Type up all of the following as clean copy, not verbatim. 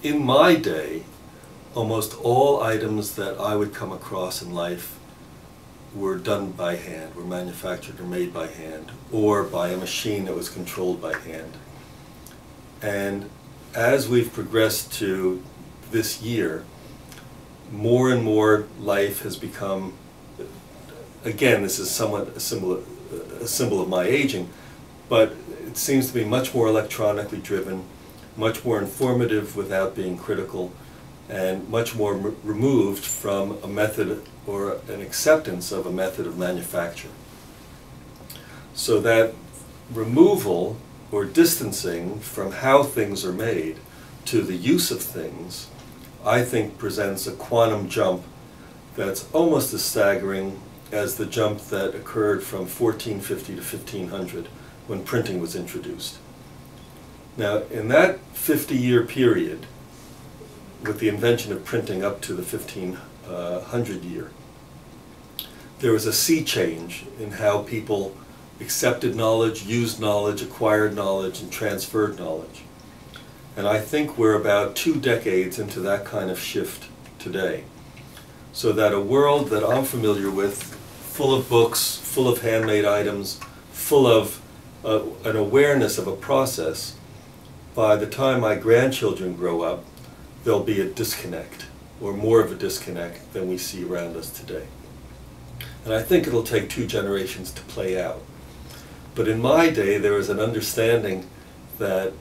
in my day, almost all items that I would come across in life were done by hand, were manufactured or made by hand, or by a machine that was controlled by hand. And as we've progressed to this year, more and more life has become, again, this is somewhat a symbol of my aging, but it seems to be much more electronically driven, much more informative without being critical, and much more removed from a method or an acceptance of a method of manufacture. So that removal or distancing from how things are made to the use of things, I think presents a quantum jump that's almost as staggering as the jump that occurred from 1450 to 1500 when printing was introduced. Now, in that 50-year period, with the invention of printing up to the 1500 year, there was a sea change in how people accepted knowledge, used knowledge, acquired knowledge, and transferred knowledge. And I think we're about 2 decades into that kind of shift today. So that a world that I'm familiar with, full of books, full of handmade items, full of an awareness of a process, by the time my grandchildren grow up, there'll be a disconnect, or more of a disconnect than we see around us today. And I think it'll take 2 generations to play out. But in my day, there was an understanding that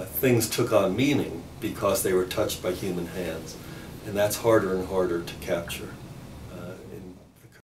things took on meaning because they were touched by human hands. And that's harder and harder to capture.